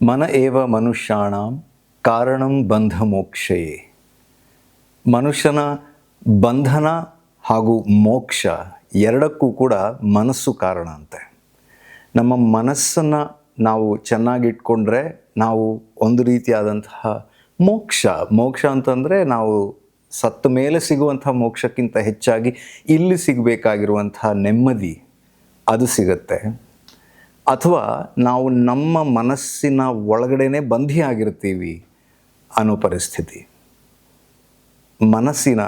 ಮನ ಏವ ಮನುಷ್ಯಾಣಂ ಕಾರಣಂ ಬಂಧ ಮೋಕ್ಷಯೇ. ಮನುಷ್ಯನ ಬಂಧನ ಹಾಗೂ ಮೋಕ್ಷ ಎರಡಕ್ಕೂ ಕೂಡ ಮನಸ್ಸು ಕಾರಣ ಅಂತೆ. ನಮ್ಮ ಮನಸ್ಸನ್ನು ನಾವು ಚೆನ್ನಾಗಿಟ್ಕೊಂಡ್ರೆ ನಾವು ಒಂದು ರೀತಿಯಾದಂತಹ ಮೋಕ್ಷ ಅಂತಂದರೆ ನಾವು ಸತ್ತ ಮೇಲೆ ಸಿಗುವಂಥ ಮೋಕ್ಷಕ್ಕಿಂತ ಹೆಚ್ಚಾಗಿ ಇಲ್ಲಿ ಸಿಗಬೇಕಾಗಿರುವಂತಹ ನೆಮ್ಮದಿ ಅದು ಸಿಗುತ್ತೆ. ಅಥವಾ ನಾವು ನಮ್ಮ ಮನಸ್ಸಿನ ಒಳಗಡೆನೇ ಬಂಧಿಯಾಗಿರ್ತೀವಿ ಅನ್ನೋ ಪರಿಸ್ಥಿತಿ. ಮನಸ್ಸಿನ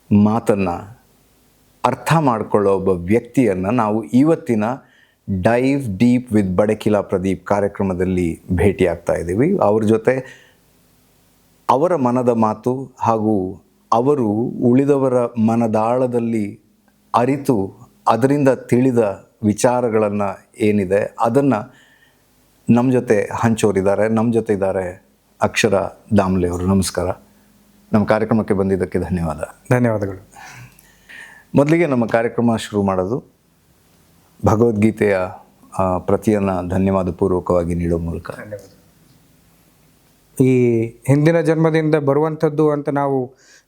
ಮಾತನ್ನು ಅರ್ಥ ಮಾಡಿಕೊಳ್ಳೋ ಒಬ್ಬ ವ್ಯಕ್ತಿಯನ್ನು ನಾವು ಇವತ್ತಿನ dive deep with Badakila Pradeep ಕಾರ್ಯಕ್ರಮದಲ್ಲಿ ಭೇಟಿಯಾಗ್ತಾ ಇದ್ದೀವಿ. ಅವ್ರ ಜೊತೆ ಅವರ ಮನದ ಮಾತು ಹಾಗೂ ಅವರು ಉಳಿದವರ ಮನದಾಳದಲ್ಲಿ ಅರಿತು ಅದರಿಂದ ತಿಳಿದ ವಿಚಾರಗಳನ್ನು ಏನಿದೆ ಅದನ್ನು ನಮ್ಮ ಜೊತೆ ಹಂಚೋರಿದ್ದಾರೆ. ನಮ್ಮ ಜೊತೆ ಇದ್ದಾರೆ ಅಕ್ಷರ ದಾಮ್ಲೆ ಅವರು. ನಮಸ್ಕಾರ. ನಮ್ಮ ಕಾರ್ಯಕ್ರಮಕ್ಕೆ ಬಂದಿದ್ದಕ್ಕೆ ಧನ್ಯವಾದಗಳು. ಮೊದಲಿಗೆ ನಮ್ಮ ಕಾರ್ಯಕ್ರಮ ಶುರು ಮಾಡೋದು ಭಗವದ್ಗೀತೆಯ ಪ್ರತಿಯನ್ನು ಧನ್ಯವಾದ ಪೂರ್ವಕವಾಗಿ ನೀಡೋ ಮೂಲಕ. ಈ ಹಿಂದಿನ ಜನ್ಮದಿಂದ ಬರುವಂಥದ್ದು ಅಂತ ನಾವು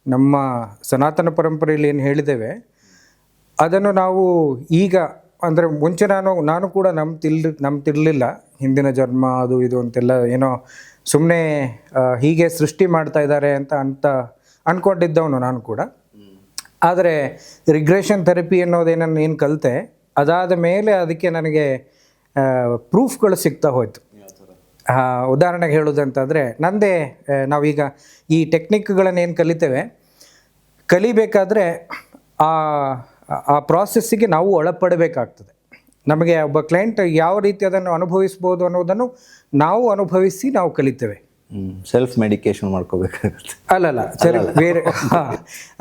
ನಮ್ಮ ಸನಾತನ ಪರಂಪರೆಯಲ್ಲಿ ಏನು ಹೇಳಿದ್ದೇವೆ ಅದನ್ನು ನಾವು ಈಗ ಅಂದರೆ ಮುಂಚೆ ನಾನು ಕೂಡ ನಂಬ್ತಿರ್ಲಿಲ್ಲ ಹಿಂದಿನ ಜನ್ಮ ಅದು ಇದು ಅಂತೆಲ್ಲ ಏನೋ ಸುಮ್ಮನೆ ಹೀಗೆ ಸೃಷ್ಟಿ ಮಾಡ್ತಾ ಇದ್ದಾರೆ ಅಂತ ಅಂದ್ಕೊಂಡಿದ್ದವನು ನಾನು ಕೂಡ. ಆದರೆ ರಿಗ್ರೆಷನ್ ಥೆರಪಿ ಅನ್ನೋದೇನನ್ನು ಏನು ಕಲಿತೆ ಅದಾದ ಮೇಲೆ ಅದಕ್ಕೆ ನನಗೆ ಪ್ರೂಫ್ಗಳು ಸಿಗ್ತಾ ಹೋಯಿತು. ಉದಾಹರಣೆಗೆ ಹೇಳೋದಂತಂದರೆ ನಾವೀಗ ಈ ಟೆಕ್ನಿಕ್ಗಳನ್ನು ಏನು ಕಲಿಬೇಕಾದ್ರೆ ಆ ಪ್ರಾಸೆಸ್ಸಿಗೆ ನಾವು ಒಳಪಡಬೇಕಾಗ್ತದೆ. ನಮಗೆ ಒಬ್ಬ ಕ್ಲೈಂಟ್ ಯಾವ ರೀತಿ ಅದನ್ನು ಅನುಭವಿಸ್ಬೋದು ಅನ್ನೋದನ್ನು ನಾವು ಅನುಭವಿಸಿ ನಾವು ಕಲಿತೇವೆ. ಸೆಲ್ಫ್ ಮೆಡಿಕೇಶನ್ ಮಾಡ್ಕೋಬೇಕಾಗುತ್ತೆ. ಅಲ್ಲಲ್ಲ ಸರಿ, ಬೇರೆ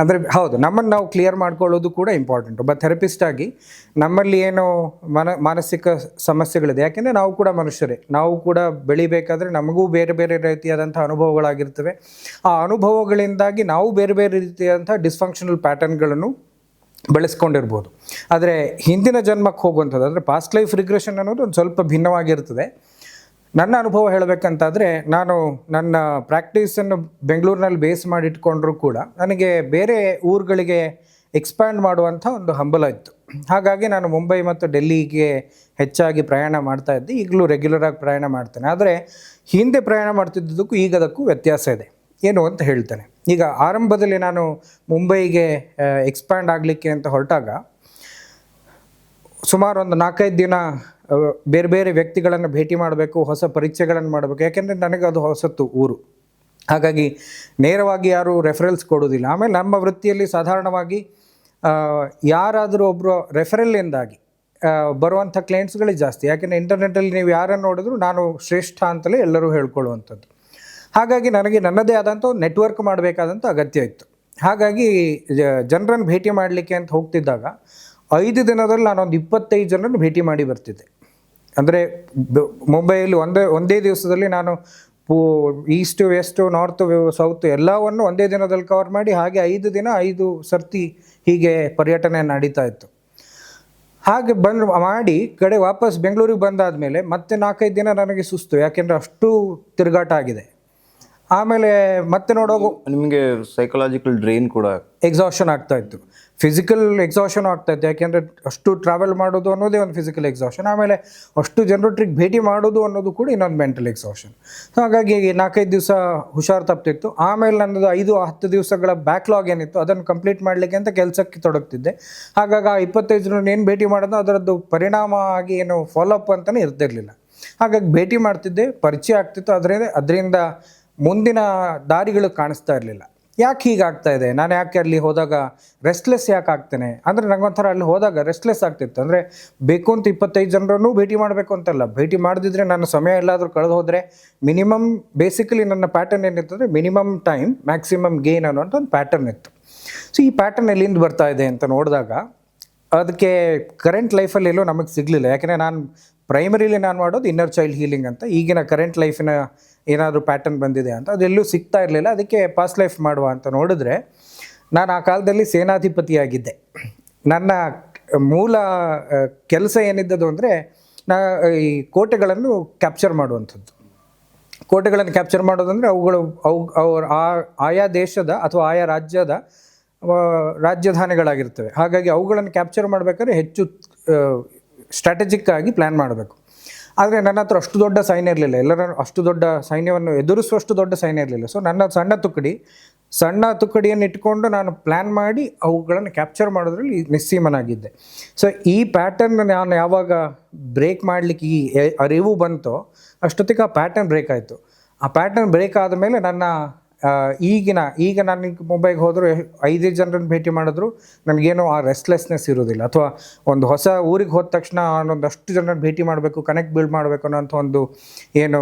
ಅಂದರೆ ಹೌದು, ನಮ್ಮನ್ನು ನಾವು ಕ್ಲಿಯರ್ ಮಾಡ್ಕೊಳ್ಳೋದು ಕೂಡ ಇಂಪಾರ್ಟೆಂಟ್. ಒಬ್ಬ ಥೆರಪಿಸ್ಟ್ ಆಗಿ ನಮ್ಮಲ್ಲಿ ಏನೋ ಮಾನಸಿಕ ಸಮಸ್ಯೆಗಳಿದೆ, ಯಾಕೆಂದರೆ ನಾವು ಕೂಡ ಮನುಷ್ಯರೇ. ನಾವು ಕೂಡ ಬೆಳಿಬೇಕಾದ್ರೆ ನಮಗೂ ಬೇರೆ ಬೇರೆ ರೀತಿಯಾದಂಥ ಅನುಭವಗಳಾಗಿರ್ತವೆ. ಆ ಅನುಭವಗಳಿಂದಾಗಿ ನಾವು ಬೇರೆ ಬೇರೆ ರೀತಿಯಾದಂಥ ಡಿಸ್ಫಂಕ್ಷನಲ್ ಪ್ಯಾಟರ್ನ್ಗಳನ್ನು ಬೆಳೆಸ್ಕೊಂಡಿರ್ಬೋದು. ಆದರೆ ಹಿಂದಿನ ಜನ್ಮಕ್ಕೆ ಹೋಗುವಂಥದ್ದು ಅಂದರೆ ಪಾಸ್ಟ್ ಲೈಫ್ ರಿಗ್ರೆಷನ್ ಅನ್ನೋದು ಒಂದು ಸ್ವಲ್ಪ ಭಿನ್ನವಾಗಿರ್ತದೆ. ನನ್ನ ಅನುಭವ ಹೇಳಬೇಕಂತಾದರೆ ನಾನು ನನ್ನ ಪ್ರಾಕ್ಟೀಸನ್ನು ಬೆಂಗಳೂರಿನಲ್ಲಿ ಬೇಸ್ ಮಾಡಿಟ್ಕೊಂಡ್ರೂ ಕೂಡ ನನಗೆ ಬೇರೆ ಊರುಗಳಿಗೆ ಎಕ್ಸ್ಪ್ಯಾಂಡ್ ಮಾಡುವಂಥ ಒಂದು ಹಂಬಲ ಇತ್ತು. ಹಾಗಾಗಿ ನಾನು ಮುಂಬೈ ಮತ್ತು ಡೆಲ್ಲಿಗೆ ಹೆಚ್ಚಾಗಿ ಪ್ರಯಾಣ ಮಾಡ್ತಾ ಇದ್ದೆ. ಈಗಲೂ ರೆಗ್ಯುಲರಾಗಿ ಪ್ರಯಾಣ ಮಾಡ್ತೇನೆ. ಆದರೆ ಹಿಂದೆ ಪ್ರಯಾಣ ಮಾಡ್ತಿದ್ದಕ್ಕೂ ಈಗದಕ್ಕೂ ವ್ಯತ್ಯಾಸ ಇದೆ. ಏನು ಅಂತ ಹೇಳ್ತೇನೆ. ಈಗ ಆರಂಭದಲ್ಲಿ ನಾನು ಮುಂಬೈಗೆ ಎಕ್ಸ್ಪ್ಯಾಂಡ್ ಆಗಲಿಕ್ಕೆ ಅಂತ ಹೊರಟಾಗ ಸುಮಾರು ಒಂದು 4-5 ದಿನ ಬೇರೆ ಬೇರೆ ವ್ಯಕ್ತಿಗಳನ್ನು ಭೇಟಿ ಮಾಡಬೇಕು, ಹೊಸ ಪರಿಚಯಗಳನ್ನು ಮಾಡಬೇಕು. ಯಾಕೆಂದರೆ ನನಗೆ ಅದು ಹೊಸತು ಊರು. ಹಾಗಾಗಿ ನೇರವಾಗಿ ಯಾರು ರೆಫರೆನ್ಸ್ ಕೊಡೋದಿಲ್ಲ. ಆಮೇಲೆ ನಮ್ಮ ವೃತ್ತಿಯಲ್ಲಿ ಸಾಧಾರಣವಾಗಿ ಯಾರಾದರೂ ಒಬ್ಬರು ರೆಫರಲ್ಲಿಂದಾಗಿ ಬರುವಂಥ ಕ್ಲೈಂಟ್ಸ್ಗಳೇ ಜಾಸ್ತಿ. ಯಾಕೆಂದರೆ ಇಂಟರ್ನೆಟ್ಟಲ್ಲಿ ನೀವು ಯಾರನ್ನು ನೋಡಿದ್ರು ನಾನು ಶ್ರೇಷ್ಠ ಅಂತಲೇ ಎಲ್ಲರೂ ಹೇಳ್ಕೊಳ್ಳುವಂಥದ್ದು. ಹಾಗಾಗಿ ನನಗೆ ನನ್ನದೇ ಆದಂಥ ನೆಟ್ವರ್ಕ್ ಮಾಡಬೇಕಾದಂಥ ಅಗತ್ಯ ಇತ್ತು. ಹಾಗಾಗಿ ಜನರನ್ನು ಭೇಟಿ ಮಾಡಲಿಕ್ಕೆ ಅಂತ ಹೋಗ್ತಿದ್ದಾಗ 5 ದಿನದಲ್ಲಿ ನಾನೊಂದು 25 ಜನರನ್ನು ಭೇಟಿ ಮಾಡಿ ಬರ್ತಿದ್ದೆ. ಅಂದರೆ ಮುಂಬೈಯಲ್ಲಿ ಒಂದೇ ದಿವಸದಲ್ಲಿ ನಾನು ಈಸ್ಟು ವೆಸ್ಟು ನಾರ್ತು ಸೌತು ಎಲ್ಲವನ್ನು ಒಂದೇ ದಿನದಲ್ಲಿ ಕವರ್ ಮಾಡಿ ಹಾಗೆ 5 ದಿನ 5 ಸರ್ತಿ ಹೀಗೆ ಪರ್ಯಟನೆ ನಡೀತಾ ಇತ್ತು. ಹಾಗೆ ಮಾಡಿ ವಾಪಸ್ ಬೆಂಗಳೂರಿಗೆ ಬಂದಾದ ಮೇಲೆ ಮತ್ತೆ 4-5 ದಿನ ನನಗೆ ಸುಸ್ತು, ಯಾಕೆಂದರೆ ಅಷ್ಟು ತಿರುಗಾಟ ಆಗಿದೆ. ಆಮೇಲೆ ಮತ್ತೆ ನೋಡೋದು ನಿಮಗೆ ಸೈಕಲಾಜಿಕಲ್ ಡ್ರೈನ್ ಕೂಡ ಎಕ್ಸಾಷನ್ ಆಗ್ತಾ ಇತ್ತು, ಫಿಸಿಕಲ್ ಎಕ್ಸಾಷನ್ ಆಗ್ತಾ ಇತ್ತು. ಯಾಕೆಂದರೆ ಅಷ್ಟು ಟ್ರಾವೆಲ್ ಮಾಡೋದು ಅನ್ನೋದೇ ಒಂದು ಫಿಸಿಕಲ್ ಎಕ್ಸಾಷನ್. ಆಮೇಲೆ ಅಷ್ಟು ಜನರೊಟ್ಟಿಗೆ ಭೇಟಿ ಮಾಡೋದು ಅನ್ನೋದು ಕೂಡ ಇನ್ನೊಂದು ಮೆಂಟಲ್ ಎಕ್ಸಾಷನ್. ಹಾಗಾಗಿ 4-5 ದಿವಸ ಹುಷಾರು ತಪ್ಪಿತ್ತು. ಆಮೇಲೆ ನನ್ನದು 5-10 ದಿವಸಗಳ ಬ್ಯಾಕ್ಲಾಗ್ ಏನಿತ್ತು ಅದನ್ನು ಕಂಪ್ಲೀಟ್ ಮಾಡಲಿಕ್ಕೆ ಅಂತ ಕೆಲಸಕ್ಕೆ ತೊಡಗ್ತಿದ್ದೆ. ಹಾಗಾಗಿ ಆ 25 ಜನರನ್ನು ಏನು ಭೇಟಿ ಮಾಡೋದು ಅದರದ್ದು ಪರಿಣಾಮ ಆಗಿ ಏನು ಫಾಲೋಅಪ್ ಅಂತಲೇ ಇರ್ತಿರಲಿಲ್ಲ. ಹಾಗಾಗಿ ಭೇಟಿ ಮಾಡ್ತಿದ್ದೆ, ಪರಿಚಯ ಆಗ್ತಿತ್ತು. ಅದರಿಂದ ಮುಂದಿನ ದಾರಿಗಳು ಕಾಣಿಸ್ತಾ ಇರಲಿಲ್ಲ. ಯಾಕೆ ಹೀಗಾಗ್ತಾ ಇದೆ, ನಾನು ಯಾಕೆ ಅಲ್ಲಿ ಹೋದಾಗ ರೆಸ್ಟ್ಲೆಸ್ ಯಾಕೆ ಆಗ್ತೇನೆ ಅಂದರೆ ನನಗೊಂಥರ ಅಲ್ಲಿ ಹೋದಾಗ ರೆಸ್ಟ್ಲೆಸ್ ಆಗ್ತಿತ್ತು. ಅಂದರೆ ಬೇಕು ಅಂತ 25 ಜನರನ್ನು ಭೇಟಿ ಮಾಡಬೇಕು ಅಂತಲ್ಲ, ಭೇಟಿ ಮಾಡದಿದ್ರೆ ನನ್ನ ಸಮಯ ಎಲ್ಲಾದರೂ ಕಳೆದು ಹೋದರೆ ಬೇಸಿಕಲಿ ನನ್ನ ಪ್ಯಾಟರ್ನ್ ಏನಿತ್ತು ಮಿನಿಮಮ್ ಟೈಮ್ ಮ್ಯಾಕ್ಸಿಮಮ್ ಗೇನ್ ಅನ್ನೋಂಥ ಒಂದು ಪ್ಯಾಟರ್ನ್ ಇತ್ತು. ಸೊ ಈ ಪ್ಯಾಟರ್ನ್ ಎಲ್ಲಿಂದ ಬರ್ತಾ ಇದೆ ಅಂತ ನೋಡಿದಾಗ ಅದಕ್ಕೆ ಕರೆಂಟ್ ಲೈಫಲ್ಲಿ ಎಲ್ಲೂ ನಮಗೆ ಸಿಗಲಿಲ್ಲ. ಯಾಕೆಂದರೆ ನಾನು ಪ್ರೈಮರಿಲಿ ಮಾಡೋದು ಇನ್ನರ್ ಚೈಲ್ಡ್ ಹೀಲಿಂಗ್ ಅಂತ. ಈಗಿನ ಕರೆಂಟ್ ಲೈಫಿನ ಏನಾದರೂ ಪ್ಯಾಟರ್ನ್ ಬಂದಿದೆ ಅಂತ ಅದೆಲ್ಲೂ ಸಿಗ್ತಾ ಇರಲಿಲ್ಲ. ಅದಕ್ಕೆ ಪಾಸ್ಟ್ ಲೈಫ್ ಮಾಡುವ ಅಂತ ನೋಡಿದ್ರೆ ನಾನು ಆ ಕಾಲದಲ್ಲಿ ಸೇನಾಧಿಪತಿಯಾಗಿದ್ದೆ. ನನ್ನ ಮೂಲ ಕೆಲಸ ಏನಿದ್ದದು ಅಂದರೆ ಈ ಕೋಟೆಗಳನ್ನು ಕ್ಯಾಪ್ಚರ್ ಮಾಡುವಂಥದ್ದು. ಕೋಟೆಗಳನ್ನು ಕ್ಯಾಪ್ಚರ್ ಮಾಡೋದಂದರೆ ಅವ್ರ ಆಯಾ ದೇಶದ ಅಥವಾ ಆಯಾ ರಾಜ್ಯದ ರಾಜಧಾನಿಗಳಾಗಿರ್ತವೆ. ಹಾಗಾಗಿ ಅವುಗಳನ್ನು ಕ್ಯಾಪ್ಚರ್ ಮಾಡಬೇಕಾದ್ರೆ ಹೆಚ್ಚು ಸ್ಟ್ರಾಟಜಿಕ್ ಆಗಿ ಪ್ಲ್ಯಾನ್ ಮಾಡಬೇಕು. ಆದರೆ ನನ್ನ ಹತ್ರ ಅಷ್ಟು ದೊಡ್ಡ ಸೈನ್ಯ ಇರಲಿಲ್ಲ, ಎಲ್ಲರ ಅಷ್ಟು ದೊಡ್ಡ ಸೈನ್ಯವನ್ನು ಎದುರಿಸುವಷ್ಟು ದೊಡ್ಡ ಸೈನ್ಯ ಇರಲಿಲ್ಲ. ಸೊ ನನ್ನ ಸಣ್ಣ ತುಕಡಿಯನ್ನು ಇಟ್ಕೊಂಡು ನಾನು ಪ್ಲ್ಯಾನ್ ಮಾಡಿ ಅವುಗಳನ್ನು ಕ್ಯಾಪ್ಚರ್ ಮಾಡೋದ್ರಲ್ಲಿ ನಿಸ್ಸೀಮನಾಗಿದ್ದೆ. ಸೊ ಈ ಪ್ಯಾಟರ್ನ್ ನಾನು ಯಾವಾಗ ಬ್ರೇಕ್ ಮಾಡಲಿಕ್ಕೆ ಈ ಅರಿವು ಬಂತೋ ಅಷ್ಟೊತ್ತಿಗೆ ಆ ಪ್ಯಾಟರ್ನ್ ಬ್ರೇಕ್ ಆಯಿತು. ಆ ಪ್ಯಾಟರ್ನ್ ಬ್ರೇಕ್ ಆದಮೇಲೆ ನನ್ನ ಈಗ ನನಗೆ ಮುಂಬೈಗೆ ಹೋದರೂ 5 ಜನರನ್ನು ಭೇಟಿ ಮಾಡಿದ್ರು ನನಗೇನು ಆ ರೆಸ್ಟ್ಲೆಸ್ನೆಸ್ ಇರೋದಿಲ್ಲ, ಅಥವಾ ಒಂದು ಹೊಸ ಊರಿಗೆ ಹೋದ ತಕ್ಷಣ ಒಂದಷ್ಟು ಜನರನ್ನು ಭೇಟಿ ಮಾಡಬೇಕು, ಕನೆಕ್ಟ್ ಬಿಲ್ಡ್ ಮಾಡಬೇಕು ಅನ್ನೋಂಥ ಒಂದು ಏನು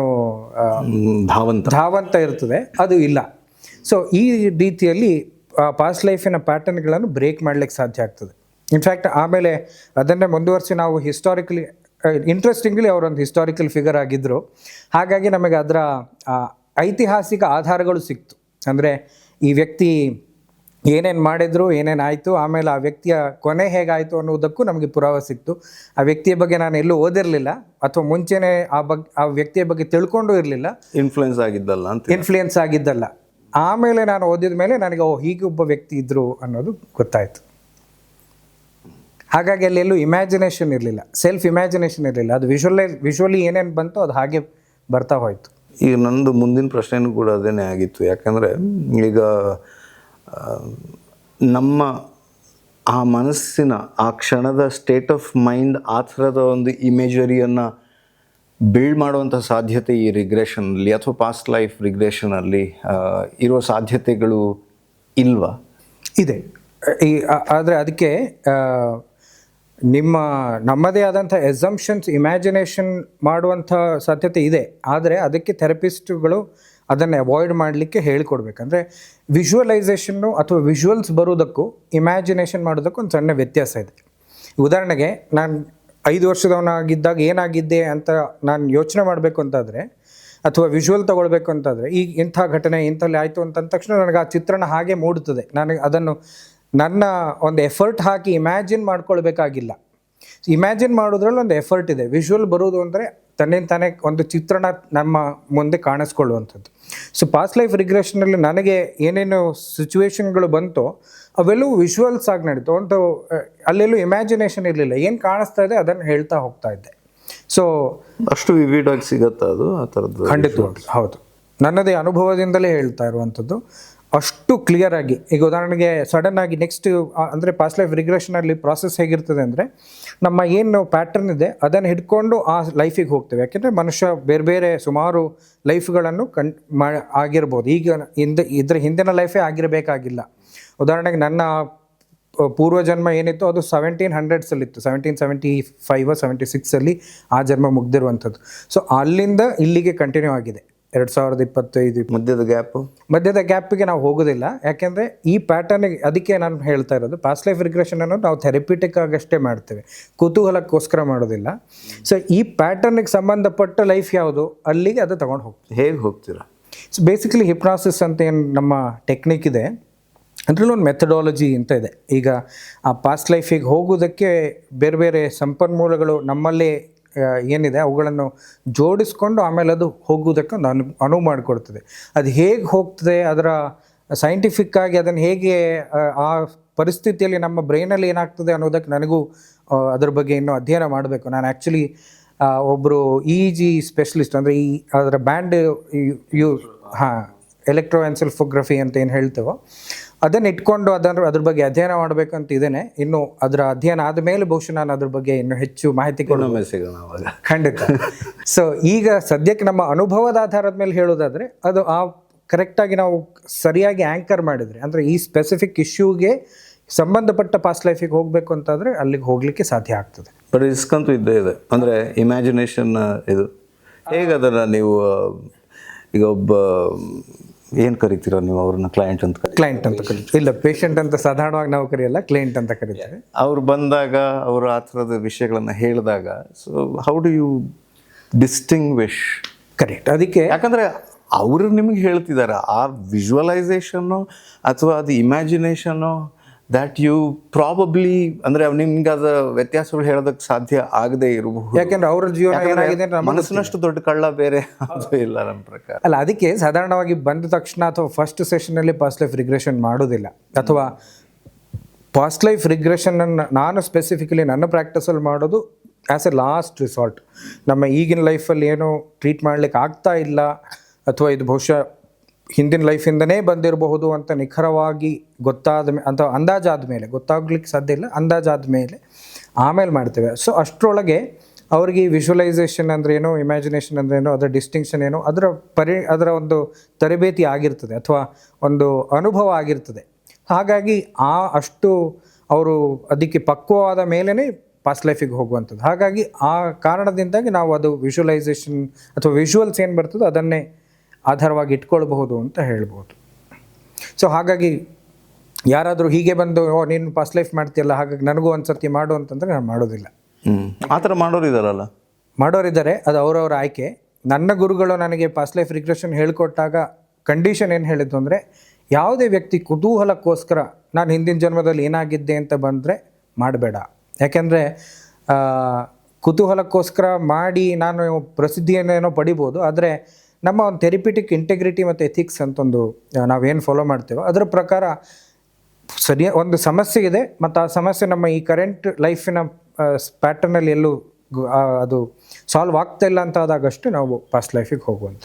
ಧಾವಂತ ಇರ್ತದೆ, ಅದು ಇಲ್ಲ. ಸೊ ಈ ರೀತಿಯಲ್ಲಿ ಪಾಸ್ಟ್ ಲೈಫಿನ ಪ್ಯಾಟರ್ನ್ಗಳನ್ನು ಬ್ರೇಕ್ ಮಾಡಲಿಕ್ಕೆ ಸಾಧ್ಯ ಆಗ್ತದೆ. ಇನ್ಫ್ಯಾಕ್ಟ್ ಆಮೇಲೆ ಅದನ್ನೇ ಮುಂದುವರಿಸಿ ನಾವು ಇಂಟ್ರೆಸ್ಟಿಂಗ್ಲಿ ಅವರೊಂದು ಹಿಸ್ಟಾರಿಕಲ್ ಫಿಗರ್ ಆಗಿದ್ದರು. ಹಾಗಾಗಿ ನಮಗೆ ಅದರ ಐತಿಹಾಸಿಕ ಆಧಾರಗಳು ಸಿಕ್ತು. ಅಂದರೆ ಈ ವ್ಯಕ್ತಿ ಏನೇನು ಮಾಡಿದ್ರು, ಏನೇನಾಯಿತು, ಆಮೇಲೆ ಆ ವ್ಯಕ್ತಿಯ ಕೊನೆ ಹೇಗಾಯಿತು ಅನ್ನೋದಕ್ಕೂ ನಮಗೆ ಪುರಾವೆ ಸಿಕ್ತು. ಆ ವ್ಯಕ್ತಿಯ ಬಗ್ಗೆ ನಾನು ಎಲ್ಲೂ ಓದಿರಲಿಲ್ಲ, ಅಥವಾ ಮುಂಚೆನೇ ಆ ವ್ಯಕ್ತಿಯ ಬಗ್ಗೆ ತಿಳ್ಕೊಂಡು ಇರಲಿಲ್ಲ, ಇನ್ಫ್ಲೂಯೆನ್ಸ್ ಆಗಿದ್ದಲ್ಲ. ಆಮೇಲೆ ನಾನು ಓದಿದ ಮೇಲೆ ನನಗೆ ಹೀಗೆ ಒಬ್ಬ ವ್ಯಕ್ತಿ ಇದ್ದರು ಅನ್ನೋದು ಗೊತ್ತಾಯಿತು. ಹಾಗಾಗಿ ಅಲ್ಲೆಲ್ಲೂ ಇಮ್ಯಾಜಿನೇಷನ್ ಇರಲಿಲ್ಲ, ಸೆಲ್ಫ್ ಇಮ್ಯಾಜಿನೇಷನ್ ಇರಲಿಲ್ಲ. ಅದು ವಿಶ್ವಲಿ ಏನೇನು ಬಂತು ಅದು ಹಾಗೆ ಬರ್ತಾ ಹೋಯಿತು. ಈಗ ನಂದು ಮುಂದಿನ ಪ್ರಶ್ನೆನೂ ಕೂಡ ಅದೇನೇ ಆಗಿತ್ತು. ಯಾಕಂದರೆ ಈಗ ನಮ್ಮ ಆ ಮನಸ್ಸಿನ ಆ ಕ್ಷಣದ ಸ್ಟೇಟ್ ಆಫ್ ಮೈಂಡ್ ಆ ಥರದ ಒಂದು ಇಮೇಜರಿಯನ್ನು ಬಿಲ್ಡ್ ಮಾಡುವಂಥ ಸಾಧ್ಯತೆ ಈ ರಿಗ್ರೆಷನಲ್ಲಿ ಅಥವಾ ಪಾಸ್ಟ್ ಲೈಫ್ ರಿಗ್ರೆಷನಲ್ಲಿ ಇರೋ ಸಾಧ್ಯತೆಗಳು ಇಲ್ವಾ? ಇದೆ. ಆದರೆ ಅದಕ್ಕೆ ನಮ್ಮದೇ ಆದಂಥ ಎಸಂಪ್ಷನ್ಸ್, ಇಮ್ಯಾಜಿನೇಷನ್ ಮಾಡುವಂಥ ಸಾಧ್ಯತೆ ಇದೆ. ಆದರೆ ಅದಕ್ಕೆ ಥೆರಪಿಸ್ಟ್ಗಳು ಅದನ್ನು ಅವಾಯ್ಡ್ ಮಾಡಲಿಕ್ಕೆ ಹೇಳಿಕೊಡ್ಬೇಕಂದ್ರೆ ವಿಜುವಲೈಸೇಷನ್ನು ಅಥವಾ ವಿಜುವಲ್ಸ್ ಬರೋದಕ್ಕೂ ಇಮ್ಯಾಜಿನೇಷನ್ ಮಾಡೋದಕ್ಕೂ ಒಂದು ಸಣ್ಣ ವ್ಯತ್ಯಾಸ ಇದೆ. ಉದಾಹರಣೆಗೆ ನಾನು 5 ವರ್ಷದವನಾಗಿದ್ದಾಗ ಏನಾಗಿದ್ದೆ ಅಂತ ನಾನು ಯೋಚನೆ ಮಾಡಬೇಕು ಅಂತಾದರೆ, ಅಥವಾ ವಿಜುವಲ್ ತೊಗೊಳ್ಬೇಕು ಅಂತಾದರೆ, ಈಗ ಇಂಥ ಘಟನೆ ಇಂಥಲ್ಲಿ ಆಯಿತು ಅಂತಂದ ತಕ್ಷಣ ನನಗೆ ಆ ಚಿತ್ರಣ ಹಾಗೆ ಮೂಡುತ್ತದೆ. ನನಗೆ ಅದನ್ನು ನನ್ನ ಒಂದು ಎಫರ್ಟ್ ಹಾಕಿ ಇಮ್ಯಾಜಿನ್ ಮಾಡ್ಕೊಳ್ಬೇಕಾಗಿಲ್ಲ. ಇಮ್ಯಾಜಿನ್ ಮಾಡೋದ್ರಲ್ಲಿ ಒಂದು ಎಫರ್ಟ್ ಇದೆ. ವಿಜುವಲ್ ಬರೋದು ಅಂದರೆ ತಾನೇ ಒಂದು ಚಿತ್ರಣ ನಮ್ಮ ಮುಂದೆ ಕಾಣಿಸ್ಕೊಳ್ಳುವಂಥದ್ದು. ಸೊ ಪಾಸ್ಟ್ ಲೈಫ್ ರಿಗ್ರೆಷನಲ್ಲಿ ನನಗೆ ಏನೇನು ಸಿಚುವೇಶನ್ಗಳು ಬಂತೋ ಅವೆಲ್ಲವೂ ವಿಜುವಲ್ಸ್ ಆಗಿ ನಡೀತು. ಒಂದು ಅಲ್ಲೆಲ್ಲೂ ಇಮ್ಯಾಜಿನೇಷನ್ ಇರಲಿಲ್ಲ, ಏನು ಕಾಣಿಸ್ತಾ ಇದೆ ಅದನ್ನು ಹೇಳ್ತಾ ಹೋಗ್ತಾ ಇದ್ದೆ. ಸೊ ಅಷ್ಟು ವಿವಿಡಾಗಿ ಸಿಗತ್ತಾ ಅದು ಆ ಥರದ್ದು? ಖಂಡಿತವಾಗ್ಲು ಹೌದು, ನನ್ನದೇ ಅನುಭವದಿಂದಲೇ ಹೇಳ್ತಾ ಇರುವಂಥದ್ದು. ಅಷ್ಟು ಕ್ಲಿಯರಾಗಿ. ಈಗ ಉದಾಹರಣೆಗೆ ಸಡನ್ ಆಗಿ ನೆಕ್ಸ್ಟ್ ಅಂದರೆ ಪಾಸ್ಟ್ ಲೈಫ್ ರಿಗ್ರೆಷನಲ್ಲಿ ಪ್ರಾಸೆಸ್ ಹೇಗಿರ್ತದೆ ಅಂದರೆ, ನಮ್ಮ ಏನು ಪ್ಯಾಟರ್ನ್ ಇದೆ ಅದನ್ನು ಹಿಡ್ಕೊಂಡು ಆ ಲೈಫಿಗೆ ಹೋಗ್ತೇವೆ. ಯಾಕೆಂದರೆ ಮನುಷ್ಯ ಬೇರೆ ಬೇರೆ ಸುಮಾರು ಲೈಫ್ಗಳನ್ನು ಆಗಿರ್ಬೋದು. ಈಗ ಇದ್ರ ಹಿಂದಿನ ಲೈಫೇ ಆಗಿರಬೇಕಾಗಿಲ್ಲ. ಉದಾಹರಣೆಗೆ ನನ್ನ ಪೂರ್ವಜನ್ಮ ಏನಿತ್ತು ಅದು 1700ಸಲ್ಲಿತ್ತು, 1775 76 ಆ ಜನ್ಮ ಮುಗ್ದಿರುವಂಥದ್ದು. ಸೊ ಅಲ್ಲಿಂದ ಇಲ್ಲಿಗೆ ಕಂಟಿನ್ಯೂ ಆಗಿದೆ 2025. ಮಧ್ಯದ ಗ್ಯಾಪಿಗೆ ನಾವು ಹೋಗೋದಿಲ್ಲ. ಯಾಕೆಂದರೆ ಈ ಪ್ಯಾಟರ್ನಿಗೆ, ಅದಕ್ಕೆ ನಾನು ಹೇಳ್ತಾ ಇರೋದು ಪಾಸ್ಟ್ ಲೈಫ್ ರಿಗ್ರೆಷನ್ ಅನ್ನೋದು ನಾವು ಥೆರಪಿಟಿಕ್ ಆಗಷ್ಟೇ ಮಾಡ್ತೇವೆ, ಕುತೂಹಲಕ್ಕೋಸ್ಕರ ಮಾಡೋದಿಲ್ಲ. ಸೊ ಈ ಪ್ಯಾಟರ್ನಿಗೆ ಸಂಬಂಧಪಟ್ಟ ಲೈಫ್ ಯಾವುದು ಅಲ್ಲಿಗೆ ಅದು ತಗೊಂಡು ಹೋಗ್ತೀವಿ. ಹೇಗೆ ಹೋಗ್ತೀರಾ? ಸೊ ಬೇಸಿಕಲಿ ಹಿಪ್ನಾಸಿಸ್ ಅಂತ ಏನು ನಮ್ಮ ಟೆಕ್ನಿಕ್ ಇದೆ, ಅದರಲ್ಲಿ ಒಂದು ಮೆಥಡಾಲಜಿ ಅಂತ ಇದೆ. ಈಗ ಆ ಪಾಸ್ಟ್ ಲೈಫಿಗೆ ಹೋಗೋದಕ್ಕೆ ಬೇರೆ ಬೇರೆ ಸಂಪನ್ಮೂಲಗಳು ನಮ್ಮಲ್ಲೇ ಏನಿದೆ ಅವುಗಳನ್ನು ಜೋಡಿಸ್ಕೊಂಡು ಆಮೇಲೆ ಅದು ಹೋಗುವುದಕ್ಕೆ ಒಂದು ಅನುವು ಮಾಡಿಕೊಡ್ತದೆ. ಅದು ಹೇಗೆ ಹೋಗ್ತದೆ, ಅದರ ಸೈಂಟಿಫಿಕ್ಕಾಗಿ ಅದನ್ನು ಹೇಗೆ ಆ ಪರಿಸ್ಥಿತಿಯಲ್ಲಿ ನಮ್ಮ ಬ್ರೈನಲ್ಲಿ ಏನಾಗ್ತದೆ ಅನ್ನೋದಕ್ಕೆ ನನಗೂ ಅದ್ರ ಬಗ್ಗೆ ಇನ್ನೂ ಅಧ್ಯಯನ ಮಾಡಬೇಕು. ನಾನು ಆ್ಯಕ್ಚುಲಿ ಒಬ್ಬರು EEG ಸ್ಪೆಷಲಿಸ್ಟ್, ಅಂದರೆ ಅದರ ಬ್ಯಾಂಡ್ ಎಲೆಕ್ಟ್ರೋಎನ್ಸೆಫೋಗ್ರಫಿ ಅಂತ ಏನು ಹೇಳ್ತೇವೋ ಅದನ್ನು ಇಟ್ಕೊಂಡು ಅದ್ರ ಬಗ್ಗೆ ಅಧ್ಯಯನ ಮಾಡಬೇಕಂತ ಇದ್ದೇನೆ. ಇನ್ನು ಅದರ ಅಧ್ಯಯನ ಆದ ಮೇಲೆ ಬಹುಶಃ ನಾನು ಅದ್ರ ಬಗ್ಗೆ ಇನ್ನೂ ಹೆಚ್ಚು ಮಾಹಿತಿ ಖಂಡಿತ. ಸೊ ಈಗ ಸದ್ಯಕ್ಕೆ ನಮ್ಮ ಅನುಭವದ ಆಧಾರದ ಮೇಲೆ ಹೇಳೋದಾದರೆ, ಅದು ಕರೆಕ್ಟಾಗಿ ನಾವು ಸರಿಯಾಗಿ ಆ್ಯಂಕರ್ ಮಾಡಿದರೆ, ಅಂದರೆ ಈ ಸ್ಪೆಸಿಫಿಕ್ ಇಶ್ಯೂಗೆ ಸಂಬಂಧಪಟ್ಟ ಪಾಸ್ಟ್ ಲೈಫಿಗೆ ಹೋಗಬೇಕು ಅಂತಾದರೆ ಅಲ್ಲಿಗೆ ಹೋಗಲಿಕ್ಕೆ ಸಾಧ್ಯ ಆಗ್ತದೆ. ಬಟ್ ರಿಸ್ಕ್ ಅಂತೂ ಇದ್ದೇ ಇದೆ. ಅಂದರೆ ಇಮ್ಯಾಜಿನೇಷನ್ ಇದು ಹೇಗೆ ಅದನ್ನು ನೀವು ಈಗ ಒಬ್ಬ ಏನು ಕರಿತೀರಾ ನೀವು ಅವ್ರನ್ನ? ಕ್ಲೈಂಟ್ ಅಂತ ಕರಿತೀವಿ. ಇಲ್ಲ, ಪೇಷಂಟ್ ಅಂತ ಸಾಧಾರಣವಾಗಿ ನಾವು ಕರೆಯಲ್ಲ, ಕ್ಲೈಂಟ್ ಅಂತ ಕರೀತಾರೆ. ಅವ್ರು ಬಂದಾಗ ಅವರು ಆ ಥರದ ವಿಷಯಗಳನ್ನು ಹೇಳಿದಾಗ, so how do you distinguish? Correct. ಅದಕ್ಕೆ ಯಾಕಂದರೆ ಅವರು ನಿಮಗೆ ಹೇಳ್ತಿದ್ದಾರೆ, ಆ ವಿಜುವಲೈಸೇಷನ್ನು ಅಥವಾ ಅದು ಇಮ್ಯಾಜಿನೇಷನ್ನು ದ್ಯಾಟ್ ಯು ಪ್ರಾಬಬ್ಲಿ ಅಂದರೆ ನಿಮ್ಗೆ ಅದ ವ್ಯತ್ಯಾಸಗಳು ಹೇಳೋದಕ್ಕೆ ಸಾಧ್ಯ ಆಗದೆ ಇರಬಹುದು. ಯಾಕೆಂದ್ರೆ ಅವ್ರ ಜೀವನ ಏನಾಗಿದೆ ಅಂತ ನಮಗೆ ಮನಸ್ಸಿನಷ್ಟು ದೊಡ್ಡ ಕಳ್ಳ ಬೇರೆ ಅದು ಇಲ್ಲ ನನ್ನ ಪ್ರಕಾರ. ಅಲ್ಲ, ಅದಕ್ಕೆ ಸಾಧಾರಣವಾಗಿ ಬಂದ ತಕ್ಷಣ ಅಥವಾ ಫಸ್ಟ್ ಸೆಷನಲ್ಲಿ ಪಾಸ್ಟ್ ಲೈಫ್ ರಿಗ್ರೆಷನ್ ಮಾಡೋದಿಲ್ಲ, ಅಥವಾ ಪಾಸ್ಟ್ ಲೈಫ್ ರಿಗ್ರೆಷನನ್ನು ನಾನು ಸ್ಪೆಸಿಫಿಕಲಿ ನನ್ನ ಪ್ರಾಕ್ಟೀಸಲ್ಲಿ ಮಾಡೋದು ಆ್ಯಸ್ ಎ ಲಾಸ್ಟ್ ರಿಸಾರ್ಟ್. ನಮ್ಮ ಈಗಿನ ಲೈಫಲ್ಲಿ ಏನೋ ಟ್ರೀಟ್ ಮಾಡಲಿಕ್ಕೆ ಆಗ್ತಾ ಇಲ್ಲ, ಅಥವಾ ಇದು ಬಹುಶಃ ಹಿಂದಿನ ಲೈಫಿಂದನೇ ಬಂದಿರಬಹುದು ಅಂತ ನಿಖರವಾಗಿ ಗೊತ್ತಾದ ಅಂತ ಅಂದಾಜಾದ ಮೇಲೆ, ಗೊತ್ತಾಗ್ಲಿಕ್ಕೆ ಸಾಧ್ಯ ಇಲ್ಲ, ಅಂದಾಜಾದ ಮೇಲೆ ಆಮೇಲೆ ಮಾಡ್ತೇವೆ. ಸೊ ಅಷ್ಟರೊಳಗೆ ಅವ್ರಿಗೆ ವಿಜುವಲೈಸೇಷನ್ ಅಂದ್ರೆ ಏನೋ, ಇಮ್ಯಾಜಿನೇಷನ್ ಅಂದ್ರೆ ಏನೋ, ಅದರ ಡಿಸ್ಟಿಂಕ್ಷನ್ ಏನೋ, ಅದರ ಒಂದು ತರಬೇತಿ ಆಗಿರ್ತದೆ ಅಥವಾ ಒಂದು ಅನುಭವ ಆಗಿರ್ತದೆ. ಹಾಗಾಗಿ ಅಷ್ಟು ಅವರು ಅದಕ್ಕೆ ಪಕ್ವವಾದ ಮೇಲೇ ಪಾಸ್ಟ್ ಲೈಫಿಗೆ ಹೋಗುವಂಥದ್ದು. ಹಾಗಾಗಿ ಆ ಕಾರಣದಿಂದಾಗಿ ನಾವು ಅದು ವಿಜುವಲೈಸೇಷನ್ ಅಥವಾ ವಿಜುವಲ್ಸ್ ಏನು ಬರ್ತದೋ ಅದನ್ನೇ ಆಧಾರವಾಗಿ ಇಟ್ಕೊಳ್ಬಹುದು ಅಂತ ಹೇಳ್ಬೋದು. ಸೊ ಹಾಗಾಗಿ ಯಾರಾದರೂ ಹೀಗೆ ಬಂದು ನೀನು ಪಾಸ್ಟ್ ಲೈಫ್ ಮಾಡ್ತೀಯಲ್ಲ ಹಾಗಾಗಿ ನನಗೂ ಒಂದು ಸರ್ತಿ ಮಾಡು ಅಂತಂದರೆ ನಾನು ಮಾಡೋದಿಲ್ಲ. ಆ ಥರ ಮಾಡೋರು ಇದ್ದಾರಲ್ಲ, ಮಾಡೋರಿದ್ದಾರೆ, ಅದು ಅವರವರ ಆಯ್ಕೆ. ನನ್ನ ಗುರುಗಳು ನನಗೆ ಪಾಸ್ಟ್ ಲೈಫ್ ರಿಗ್ರೆಷನ್ ಹೇಳ್ಕೊಟ್ಟಾಗ ಕಂಡೀಷನ್ ಏನು ಹೇಳಿದ್ದು ಅಂದರೆ, ಯಾವುದೇ ವ್ಯಕ್ತಿ ಕುತೂಹಲಕ್ಕೋಸ್ಕರ ನಾನು ಹಿಂದಿನ ಜನ್ಮದಲ್ಲಿ ಏನಾಗಿದ್ದೆ ಅಂತ ಬಂದರೆ ಮಾಡಬೇಡ. ಯಾಕೆಂದರೆ ಕುತೂಹಲಕ್ಕೋಸ್ಕರ ಮಾಡಿ ನಾನು ಪ್ರಸಿದ್ಧಿಯನ್ನೇನೋ ಪಡಿಬೋದು, ಆದರೆ ನಮ್ಮ ಒಂದು ಥೆರಪಿಟಿಕ್ ಇಂಟೆಗ್ರಿಟಿ ಮತ್ತು ಎಥಿಕ್ಸ್ ಅಂತೊಂದು ನಾವೇನು ಫಾಲೋ ಮಾಡ್ತೇವೋ ಅದರ ಪ್ರಕಾರ ಒಂದು ಸಮಸ್ಯೆ ಇದೆ, ಮತ್ತು ಆ ಸಮಸ್ಯೆ ನಮ್ಮ ಈ ಕರೆಂಟ್ ಲೈಫಿನ ಪ್ಯಾಟರ್ನಲ್ಲಿ ಎಲ್ಲೂ ಅದು ಸಾಲ್ವ್ ಆಗ್ತಾ ಇಲ್ಲ ಅಂತ ಆದಾಗಷ್ಟು ನಾವು ಪಾಸ್ಟ್ ಲೈಫಿಗೆ ಹೋಗುವಂಥ.